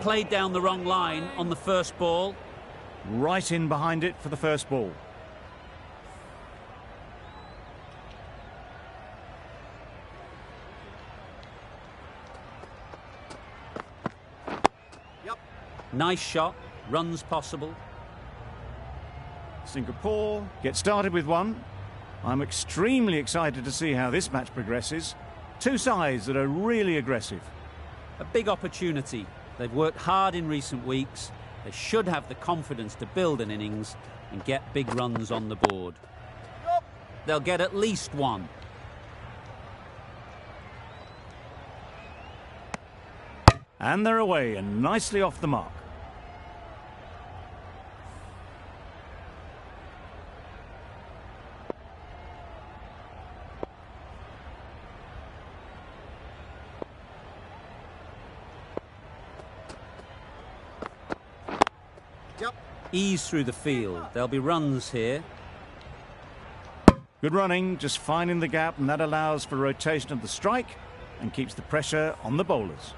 played down the wrong line on the first ball. Right in behind it for the first ball. Nice shot, runs possible. Singapore get started with one. I'm extremely excited to see how this match progresses. Two sides that are really aggressive. A big opportunity. They've worked hard in recent weeks. They should have the confidence to build an innings and get big runs on the board. They'll get at least one. And they're away and nicely off the mark. Ease through the field. There'll be runs here. Good running, just finding the gap, and that allows for rotation of the strike and keeps the pressure on the bowlers.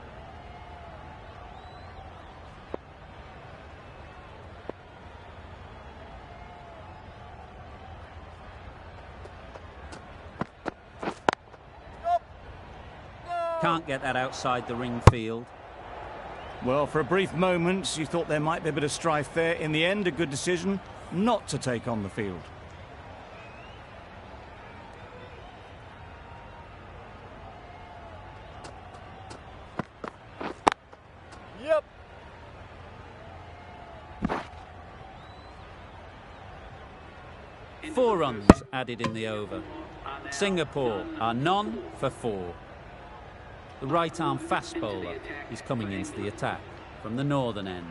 Can't get that outside the ring field. Well, for a brief moment, you thought there might be a bit of strife there. In the end, a good decision not to take on the field. Yep. 4 runs added in the over. Singapore are none for 4. The right-arm fast bowler is coming into the attack from the northern end.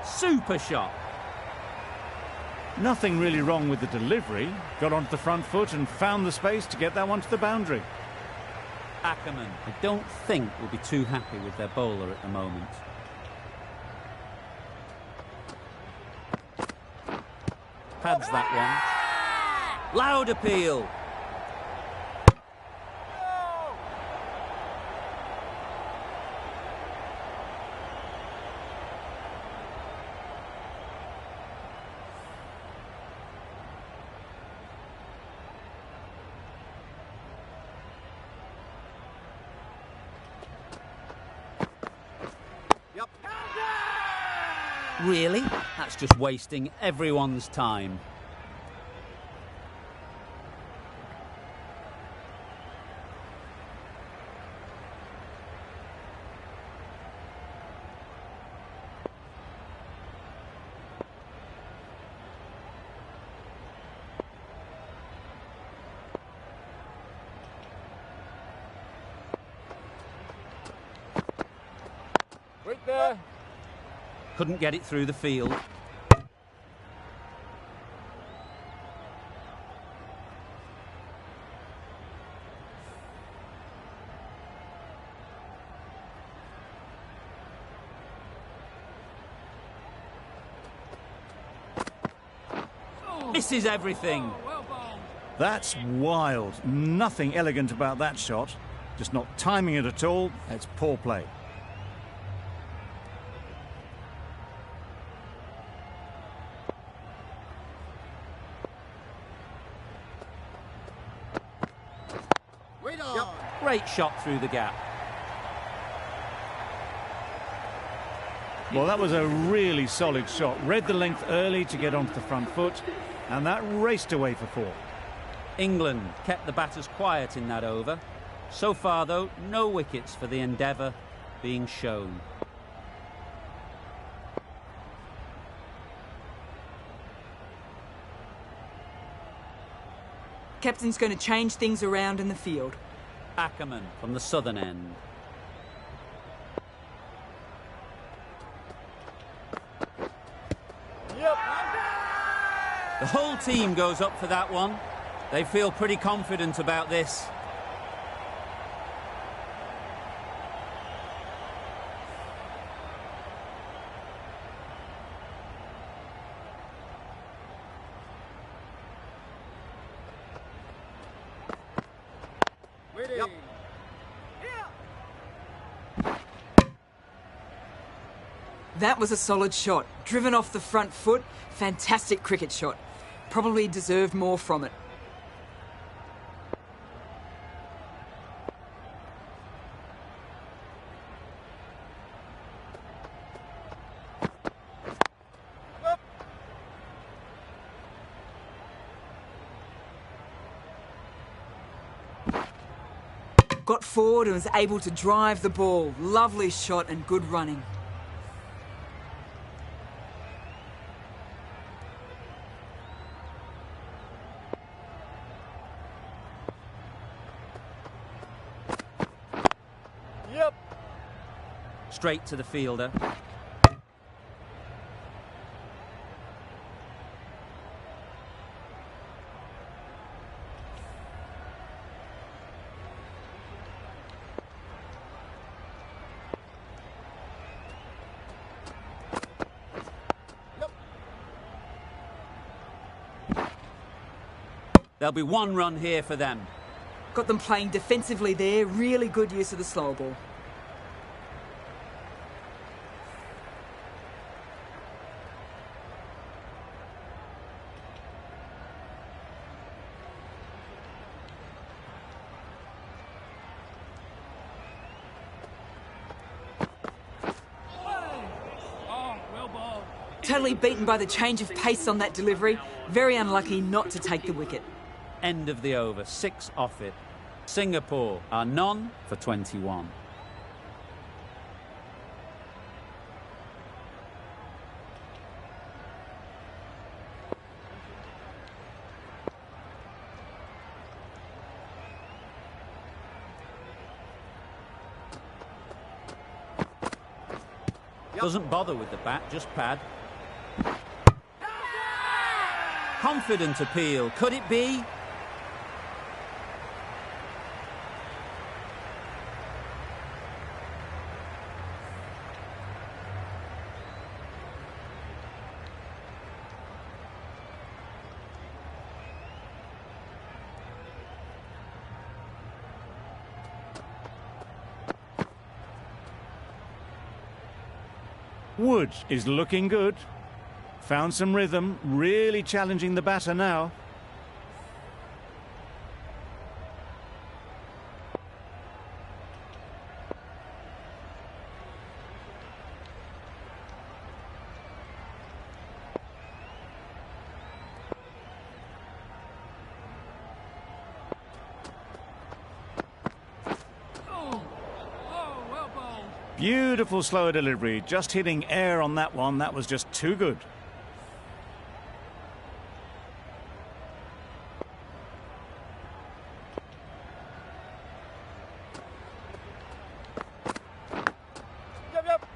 Super shot. Nothing really wrong with the delivery. Got onto the front foot and found the space to get that one to the boundary. Ackerman, I don't think, will be too happy with their bowler at the moment. Pads that one. Loud appeal. Really? That's just wasting everyone's time. Right there. Couldn't get it through the field. Misses everything. That's wild. Nothing elegant about that shot. Just not timing it at all. It's poor play. Great shot through the gap. Well, that was a really solid shot. Read the length early to get onto the front foot, and that raced away for 4. England kept the batters quiet in that over. So far, though, no wickets for the endeavour being shown. Captain's going to change things around in the field. Ackerman from the southern end. Yep. The whole team goes up for that one. They feel pretty confident about this. Yep. That was a solid shot. Driven off the front foot. Fantastic cricket shot. Probably deserved more from it. Got forward and was able to drive the ball. Lovely shot and good running. Yep. Straight to the fielder. There'll be one run here for them. Got them playing defensively there. Really good use of the slow ball. Totally beaten by the change of pace on that delivery. Very unlucky not to take the wicket. End of the over, 6 off it. Singapore are none for 21. Doesn't bother with the bat, just pad. Confident appeal, could it be? Wood is looking good. Found some rhythm, really challenging the batter now. Beautiful slower delivery, just hitting air on that one. That was just too good.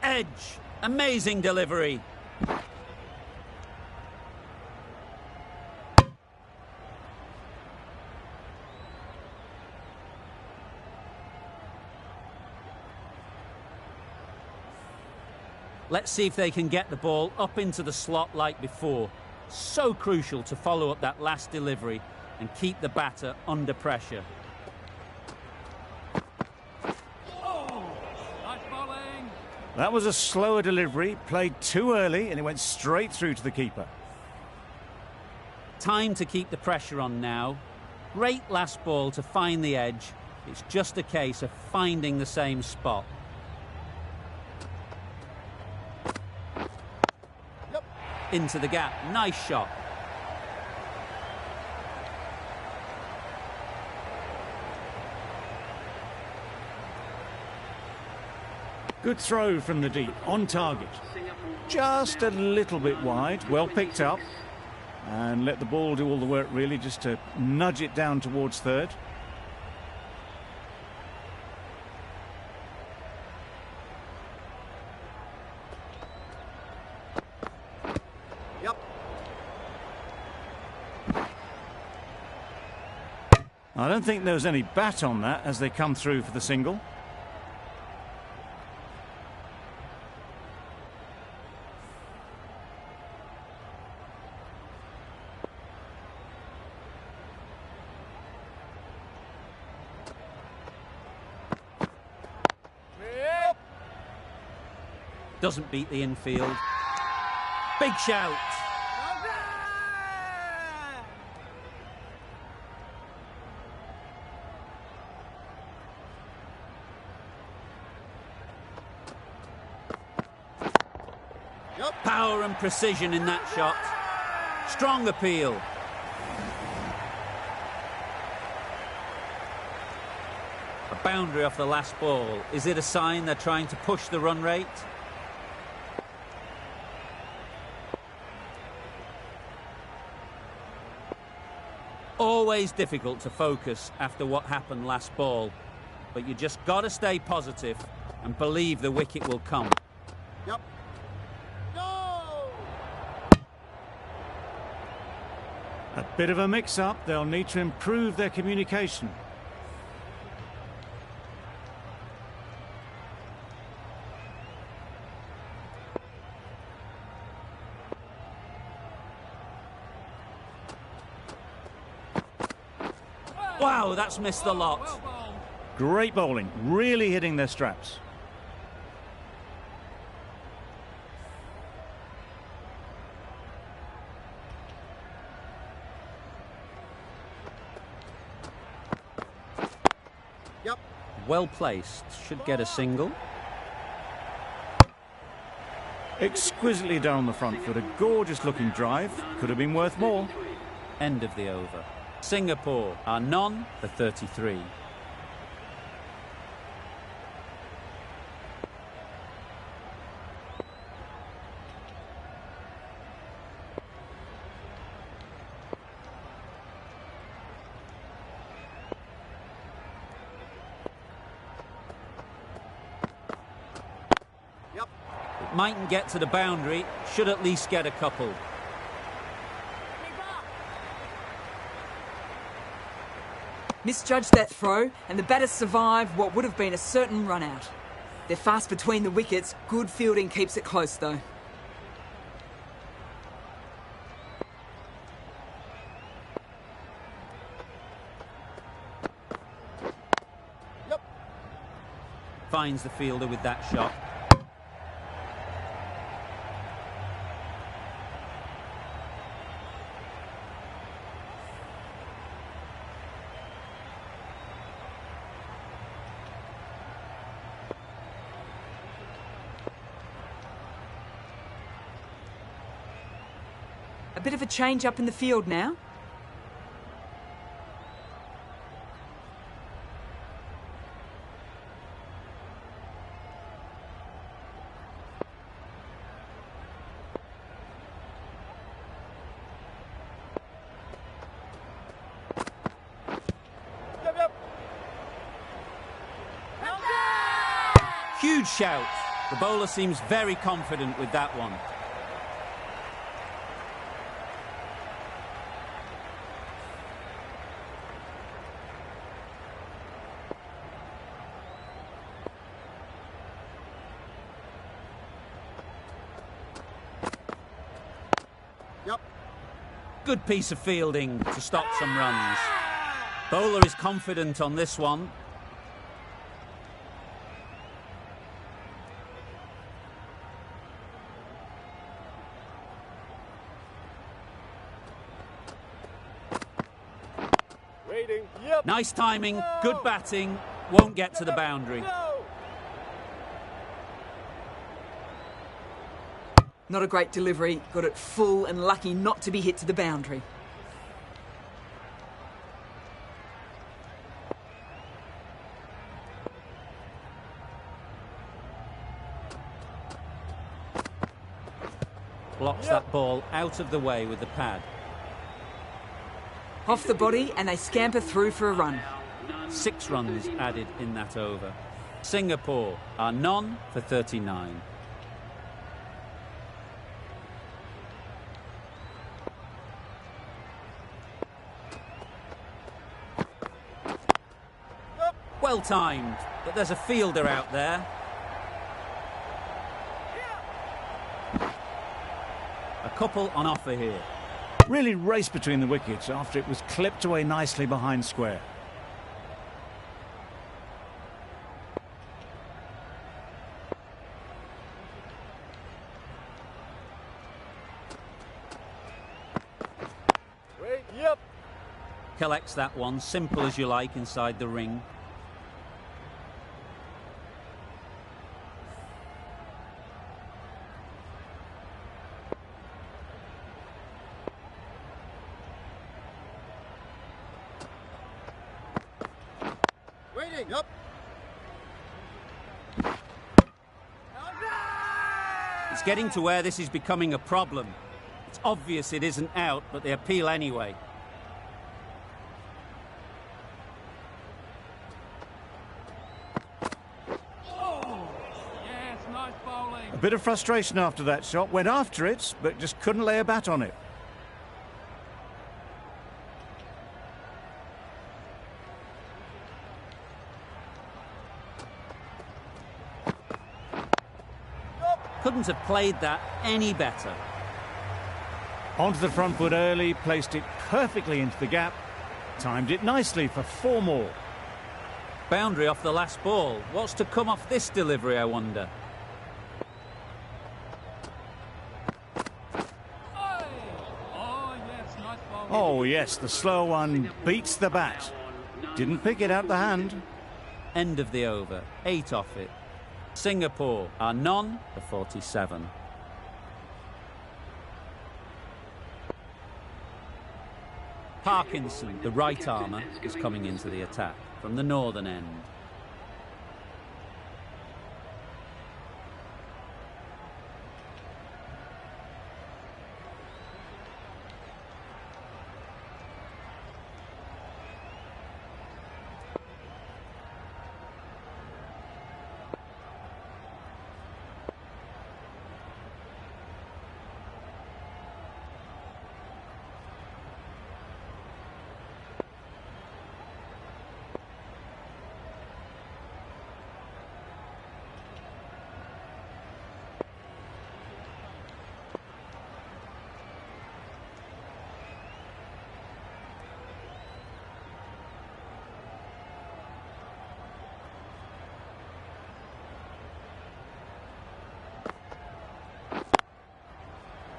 Edge, amazing delivery. Let's see if they can get the ball up into the slot like before. So crucial to follow up that last delivery and keep the batter under pressure. That was a slower delivery, played too early, and it went straight through to the keeper. Time to keep the pressure on now. Great last ball to find the edge. It's just a case of finding the same spot. Into the gap, nice shot. Good throw from the deep, on target. Just a little bit wide, well picked up. And let the ball do all the work really, just to nudge it down towards third. I don't think there was any bat on that as they come through for the single. Doesn't beat the infield. Big shout. Power and precision in that shot. Strong appeal. A boundary off the last ball. Is it a sign they're trying to push the run rate? Always difficult to focus after what happened last ball, but you just got to stay positive and believe the wicket will come. Yep. Go! A bit of a mix-up. They'll need to improve their communication. Wow, that's missed the lot. Great bowling, really hitting their straps. Yep. Well placed, should get a single. Exquisitely down the front foot, a gorgeous looking drive. Could have been worth more. End of the over. Singapore are none for 33. Yep. It mightn't get to the boundary, should at least get a couple. Misjudged that throw, and the batters survived what would have been a certain run out. They're fast between the wickets. Good fielding keeps it close, though. Yep. Finds the fielder with that shot. A bit of a change up in the field now. Yep, yep. Huge shout. The bowler seems very confident with that one. Yep. Good piece of fielding to stop some runs. Bowler is confident on this one. Waiting. Yep. Nice timing, good batting, won't get to the boundary. Go! Not a great delivery. Got it full and lucky not to be hit to the boundary. Blocks that ball out of the way with the pad. Off the body, and they scamper through for a run. 6 runs added in that over. Singapore are none for 39. Well timed, but there's a fielder out there. A couple on offer here. Really raced between the wickets after it was clipped away nicely behind square. Collects that one, simple as you like, inside the ring. Waiting, up. It's getting to where this is becoming a problem. It's obvious it isn't out, but they appeal anyway. A bit of frustration after that shot. Went after it, but just couldn't lay a bat on it. Couldn't have played that any better. Onto the front foot early, placed it perfectly into the gap. Timed it nicely for 4 more. Boundary off the last ball. What's to come off this delivery, I wonder? Oh yes, the slow one beats the bat. Didn't pick it out the hand. End of the over. 8 off it. Singapore are none for 47. Parkinson, the right armour, is coming into the attack from the northern end.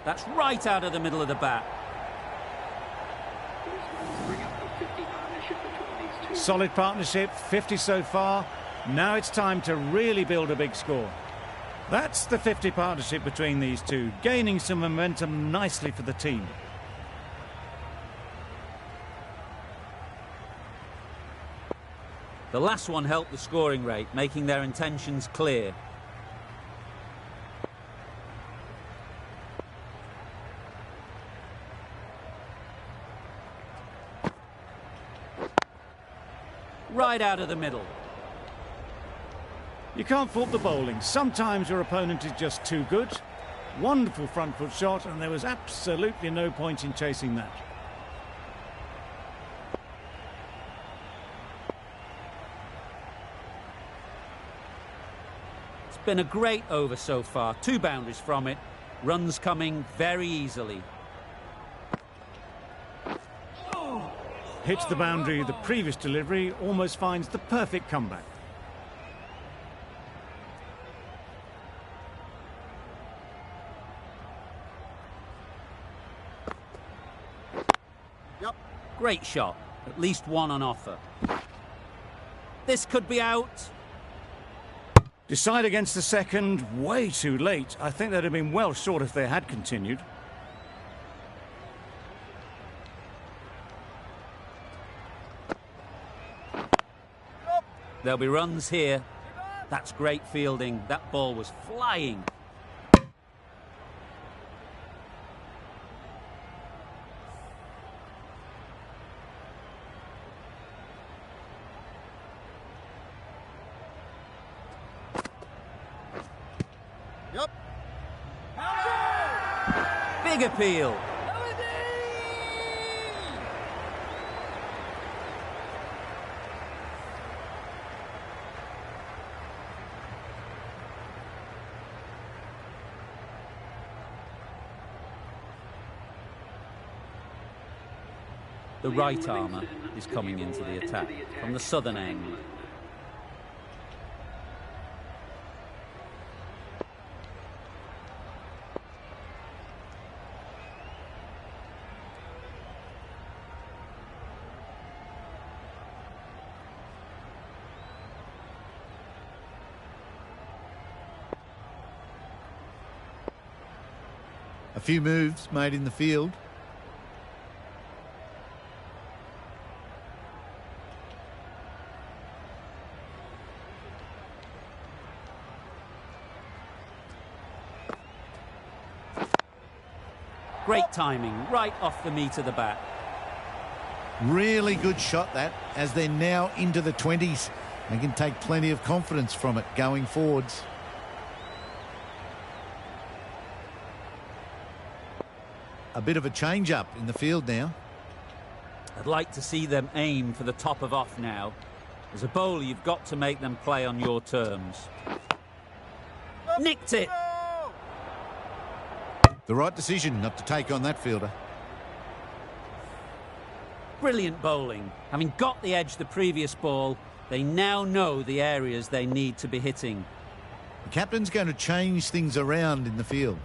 That's right out of the middle of the bat. Solid partnership, 50 so far. Now it's time to really build a big score. That's the 50 partnership between these two, gaining some momentum nicely for the team. The last one helped the scoring rate, making their intentions clear. Right out of the middle. You can't fault the bowling. Sometimes your opponent is just too good. Wonderful front foot shot, and there was absolutely no point in chasing that. It's been a great over so far. 2 boundaries from it. Runs coming very easily. Hits the boundary, the previous delivery almost finds the perfect comeback. Yep. Great shot. At least 1 on offer. This could be out. Decide against the second, way too late. I think they'd have been well short if they had continued. There'll be runs here. That's great fielding. That ball was flying. Yep. Big appeal. The right armour is coming into the attack from the southern end. A few moves made in the field. Great timing, right off the meat of the bat. Really good shot that, as they're now into the 20s. They can take plenty of confidence from it going forwards. A bit of a change-up in the field now. I'd like to see them aim for the top of off now. As a bowler, you've got to make them play on your terms. Nicked it! The right decision not to take on that fielder. Brilliant bowling. Having got the edge the previous ball, they now know the areas they need to be hitting. The captain's going to change things around in the field.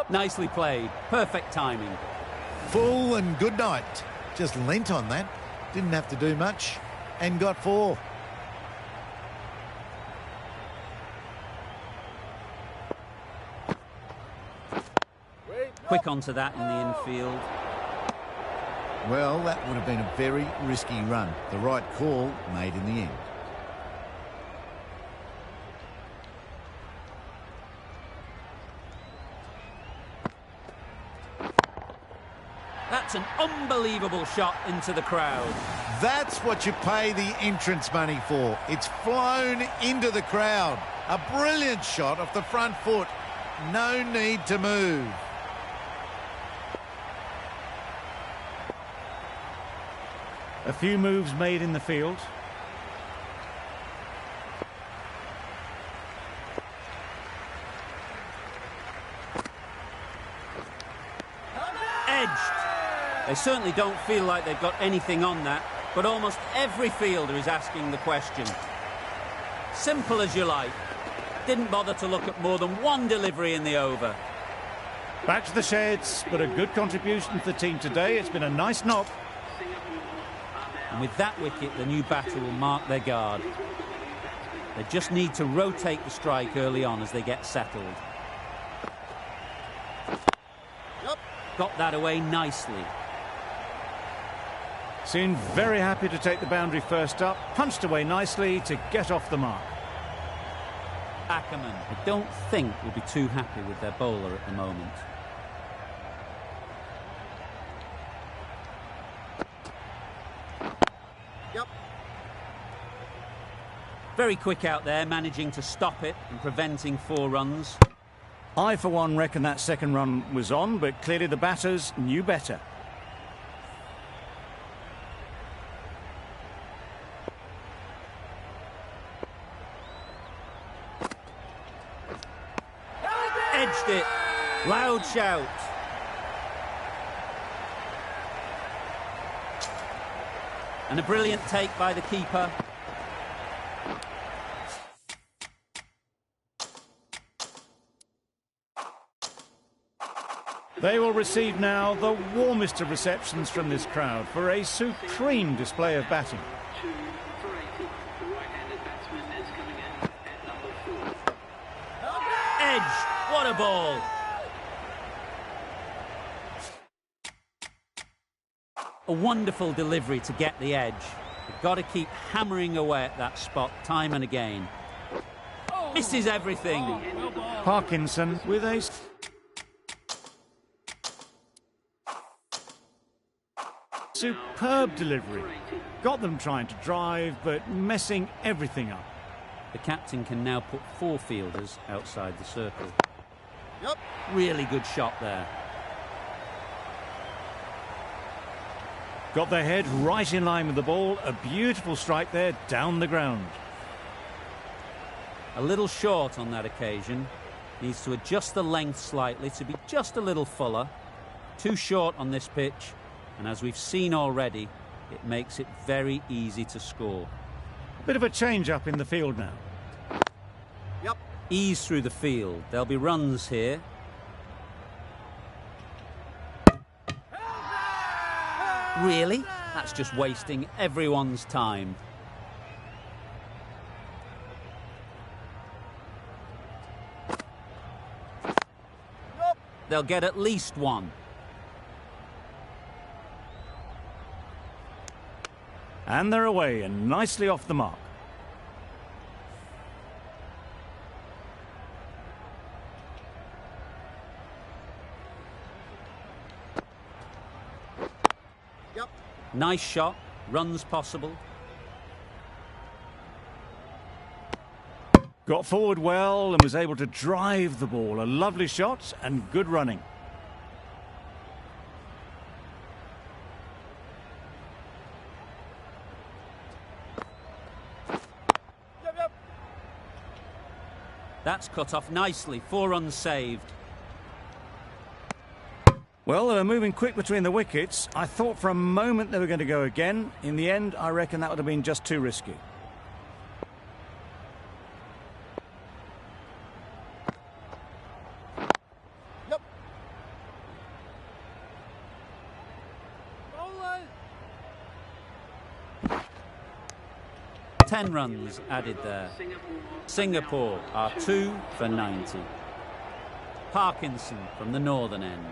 Nicely played. Perfect timing. Full and good night. Just leant on that. Didn't have to do much. And got 4. Quick onto that in the infield. Well, that would have been a very risky run. The right call made in the end. That's an unbelievable shot into the crowd. That's what you pay the entrance money for. It's flown into the crowd. A brilliant shot off the front foot. No need to move. A few moves made in the field. Edged. They certainly don't feel like they've got anything on that, but almost every fielder is asking the question. Simple as you like. Didn't bother to look at more than one delivery in the over. Back to the sheds, but a good contribution to the team today. It's been a nice knock. And with that wicket, the new batter will mark their guard. They just need to rotate the strike early on as they get settled. Got that away nicely. Seemed very happy to take the boundary first up. Punched away nicely to get off the mark. Ackerman, I don't think, will be too happy with their bowler at the moment. Very quick out there, managing to stop it and preventing 4 runs. I, for one, reckon that second run was on, but clearly the batters knew better. Edged it. Loud shout. And a brilliant take by the keeper. They will receive now the warmest of receptions from this crowd for a supreme display of batting. Edge. What a ball. A wonderful delivery to get the edge. You've got to keep hammering away at that spot time and again. Misses everything. Parkinson with a... superb delivery. Got them trying to drive, but messing everything up. The captain can now put 4 fielders outside the circle. Yep. Really good shot there. Got their head right in line with the ball. A beautiful strike there down the ground. A little short on that occasion. Needs to adjust the length slightly to be just a little fuller. Too short on this pitch. And as we've seen already, it makes it very easy to score. Bit of a change-up in the field now. Yep. Ease through the field. There'll be runs here. Really? That's just wasting everyone's time. They'll get at least one. And they're away and nicely off the mark. Yep. Nice shot. Runs possible. Got forward well and was able to drive the ball. A lovely shot and good running. Yep. That's cut off nicely. 4 runs saved. Well, they were moving quick between the wickets. I thought for a moment they were going to go again. In the end, I reckon that would have been just too risky. Yep. 10 runs added there. Singapore are 2 for 90. Parkinson from the northern end.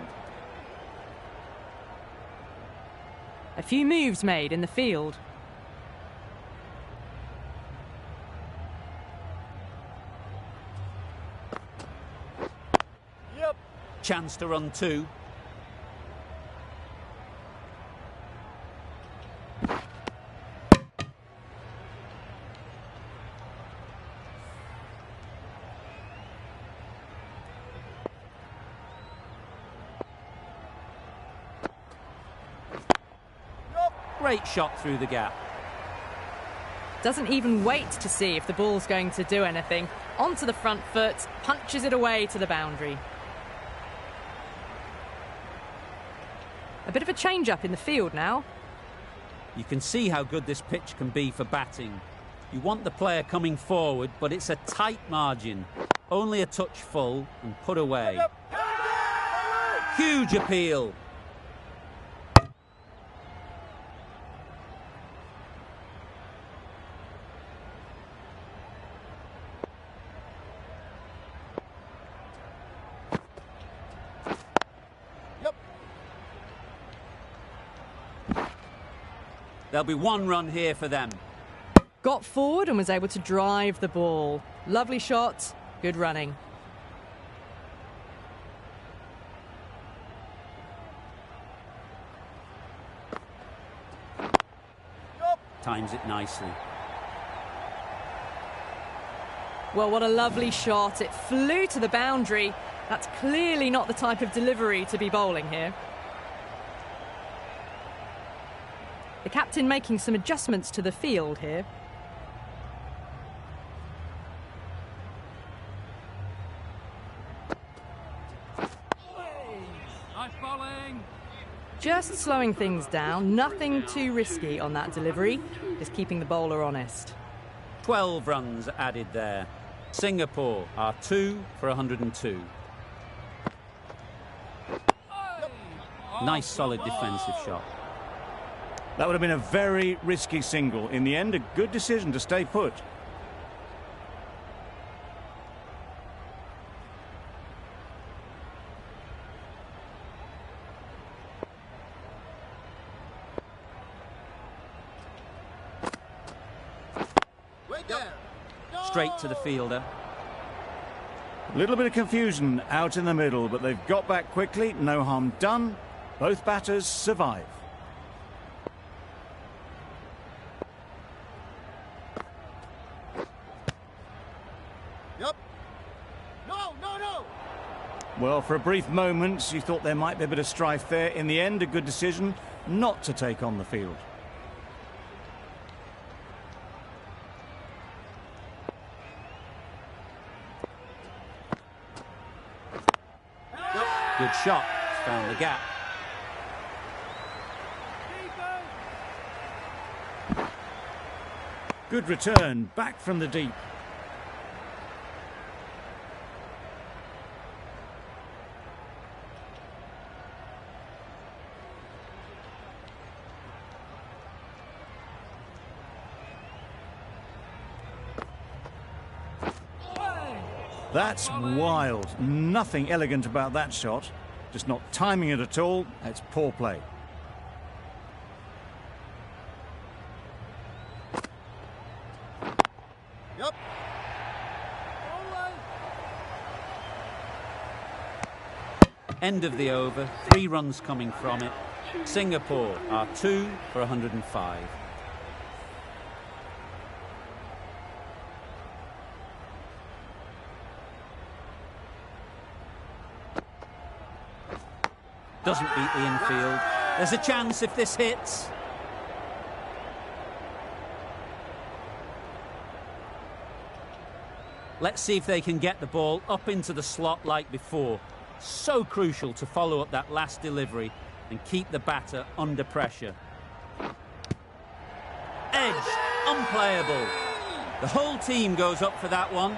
A few moves made in the field. Yep. Chance to run 2. Great shot through the gap. Doesn't even wait to see if the ball's going to do anything. Onto the front foot, punches it away to the boundary. A bit of a change-up in the field now. You can see how good this pitch can be for batting. You want the player coming forward, but it's a tight margin. Only a touch full and put away. Huge appeal. There'll be 1 run here for them. Got forward and was able to drive the ball. Lovely shot, good running. Times it nicely. Well, what a lovely shot. It flew to the boundary. That's clearly not the type of delivery to be bowling here. The captain making some adjustments to the field here. Nice bowling. Just slowing things down, nothing too risky on that delivery, just keeping the bowler honest. 12 runs added there. Singapore are 2 for 102. Nice solid defensive shot. That would have been a very risky single. In the end, a good decision to stay put. Straight to the fielder. A little bit of confusion out in the middle, but they've got back quickly. No harm done. Both batters survive. Yep. No. Well, for a brief moment, you thought there might be a bit of strife there. In the end, a good decision not to take on the field. Good shot. Found the gap. Good return, back from the deep. That's wild. Nothing elegant about that shot. Just not timing it at all. That's poor play. Yep. End of the over, 3 runs coming from it. Singapore are 2 for 105. Doesn't beat the infield. There's a chance if this hits. Let's see if they can get the ball up into the slot like before. So crucial to follow up that last delivery and keep the batter under pressure. Edge, unplayable. The whole team goes up for that one.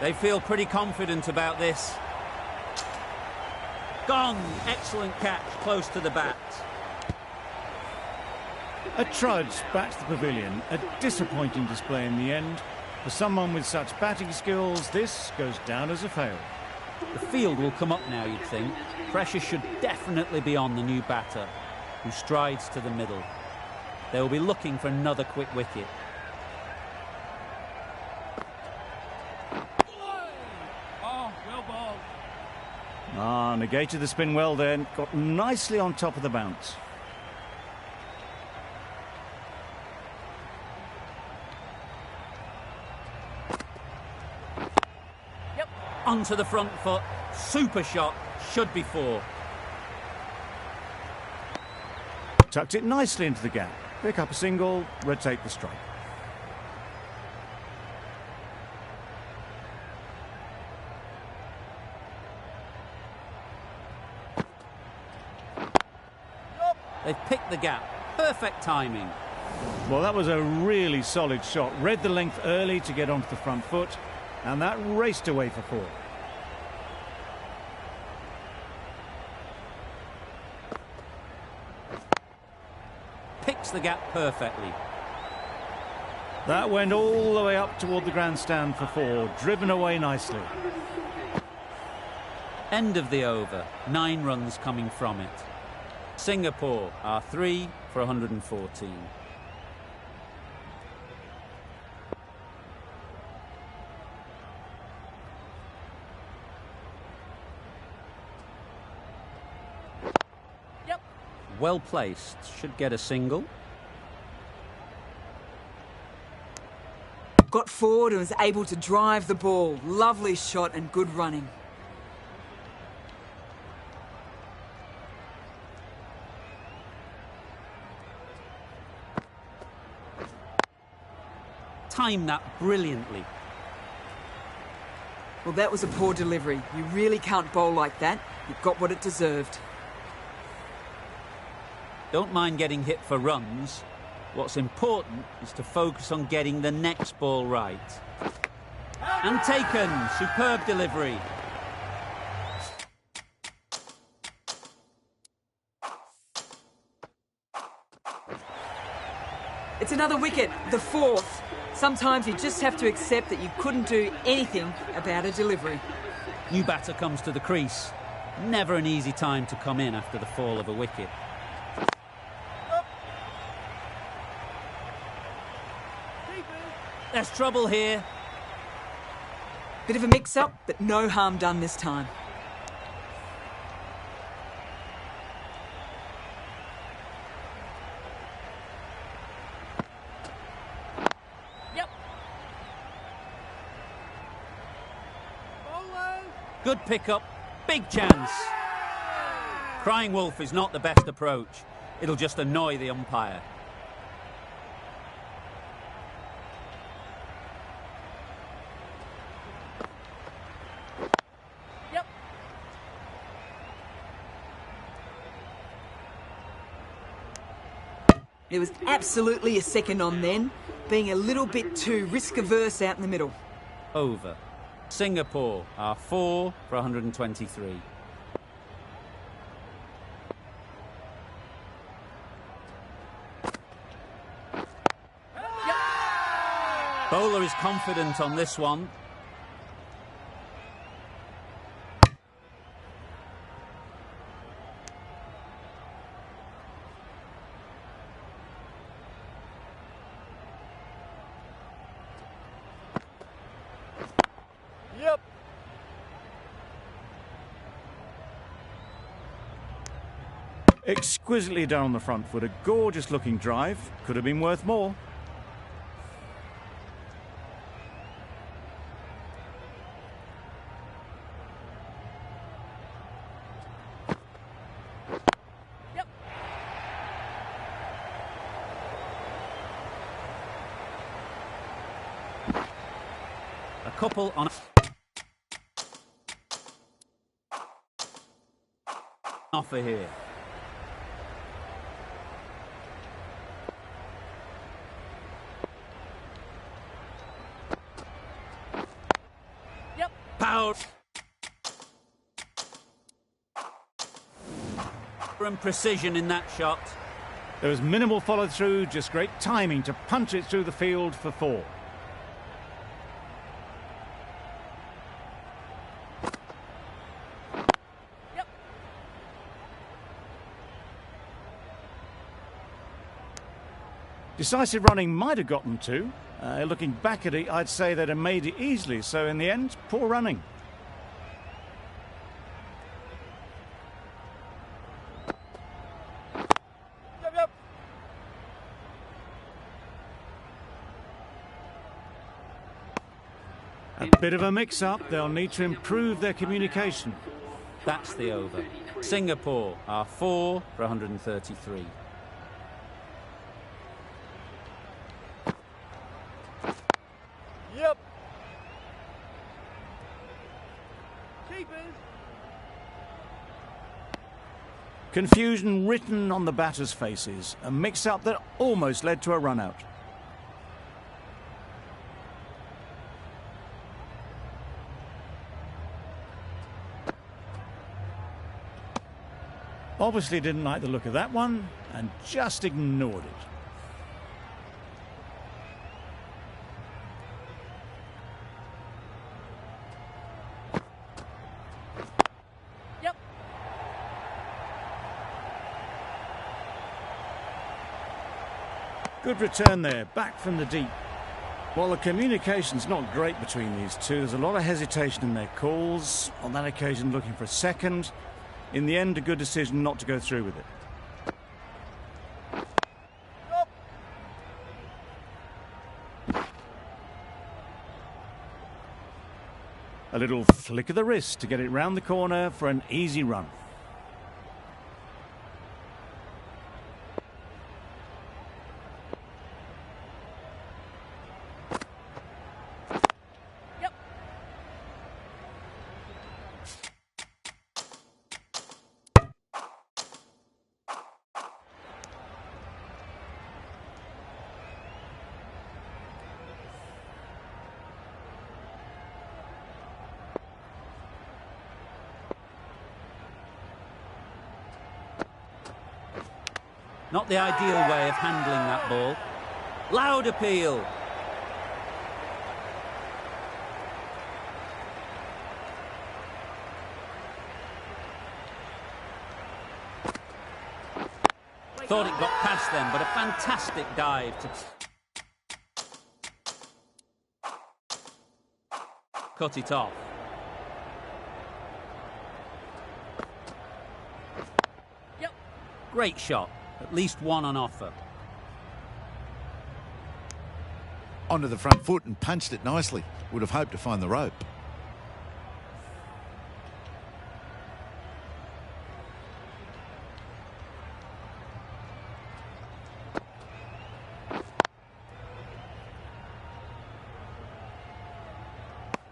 They feel pretty confident about this. Gone. Excellent catch, close to the bat. A trudge back to the pavilion. A disappointing display in the end. For someone with such batting skills, this goes down as a fail. The field will come up now, you'd think. Pressure should definitely be on the new batter, who strides to the middle. They will be looking for another quick wicket. Oh, well bowled. Negated the spin well then. Got nicely on top of the bounce. Onto the front foot. Super shot. Should be 4. Tucked it nicely into the gap. Pick up a single, rotate the strike. They've picked the gap. Perfect timing. Well, that was a really solid shot. Read the length early to get onto the front foot, and that raced away for 4. Picks the gap perfectly. That went all the way up toward the grandstand for 4, driven away nicely. End of the over. 9 runs coming from it. Singapore are 3 for 114. Well placed, should get a single. Got forward and was able to drive the ball. Lovely shot and good running. Timed that brilliantly. Well, that was a poor delivery. You really can't bowl like that. It got what it deserved. Don't mind getting hit for runs. What's important is to focus on getting the next ball right. And taken. Superb delivery. It's another wicket, the 4th. Sometimes you just have to accept that you couldn't do anything about a delivery. New batter comes to the crease. Never an easy time to come in after the fall of a wicket. There's trouble here. Bit of a mix-up, but no harm done this time. Good pickup, big chance. Crying wolf is not the best approach. It'll just annoy the umpire. It was absolutely a second on then, being a little bit too risk-averse out in the middle. Over. Singapore are 4 for 123. Bowler is confident on this one. Exquisitely done on the front foot. A gorgeous looking drive. Could have been worth more. A couple on offer here. Yep. Power and precision in that shot. There was minimal follow through, just great timing to punch it through the field for 4. Decisive running might have gotten 2. Looking back at it, I'd say they'd have made it easily. So in the end, poor running. Yep. A bit of a mix-up. They'll need to improve their communication. That's the over. Singapore are 4 for 133. Yep. Keepers. Confusion written on the batters' faces. A mix-up that almost led to a run-out. Obviously didn't like the look of that one and just ignored it. Yep. Good return there, back from the deep. Well, the communication's not great between these two. There's a lot of hesitation in their calls. On that occasion, looking for a second. In the end, a good decision not to go through with it. A little flick of the wrist to get it round the corner for an easy run. Not the ideal way of handling that ball. Loud appeal. Thought it got past them, but a fantastic dive to cut it off. Yep. Great shot. At least one on offer. Onto the front foot and punched it nicely. Would have hoped to find the rope.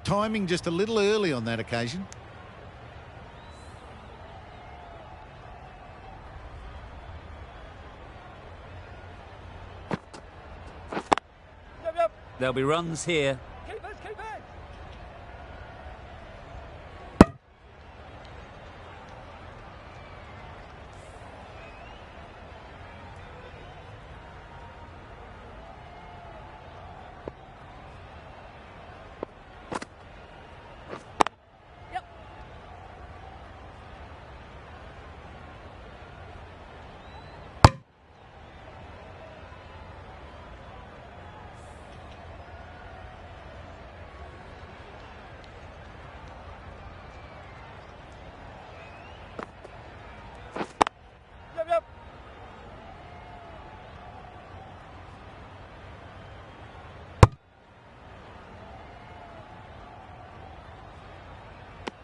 Timing just a little early on that occasion. Yep. There'll be runs here. Keepers. Yep.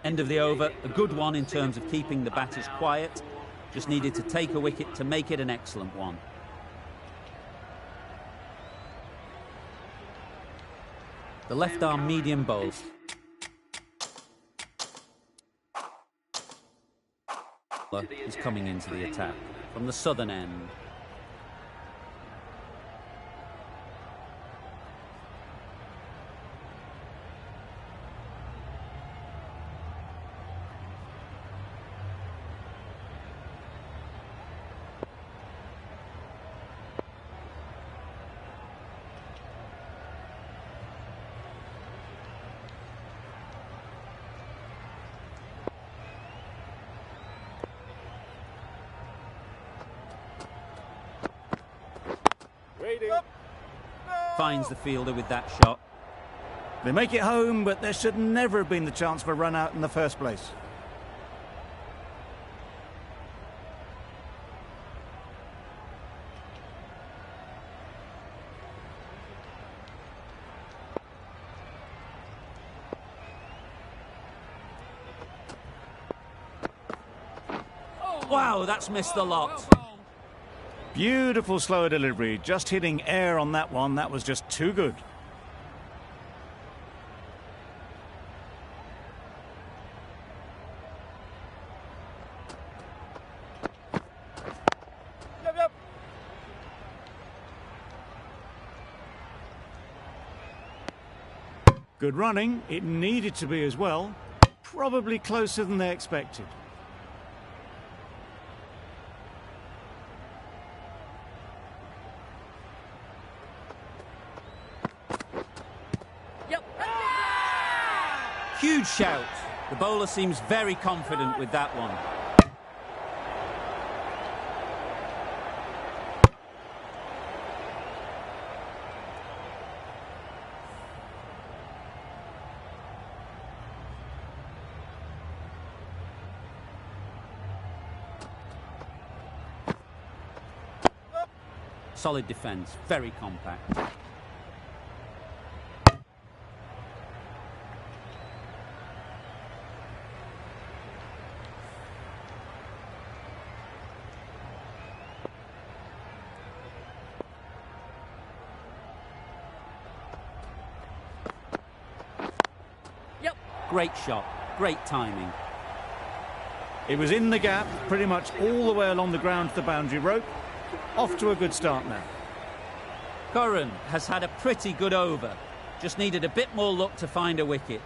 End of the over, a good one in terms of keeping the batters quiet. Just needed to take a wicket to make it an excellent one. The left-arm medium bowler is coming into the attack from the southern end. Finds the fielder with that shot. They make it home, but there should never have been the chance for a run out in the first place. Wow, that's missed the lot. Beautiful slower delivery, just hitting air on that one. That was just too good. Good running. It needed to be as well. Probably closer than they expected. Huge shout. The bowler seems very confident with that one. Solid defence, very compact. Great shot, great timing. It was in the gap, pretty much all the way along the ground to the boundary rope. Off to a good start now. Curran has had a pretty good over. Just needed a bit more luck to find a wicket.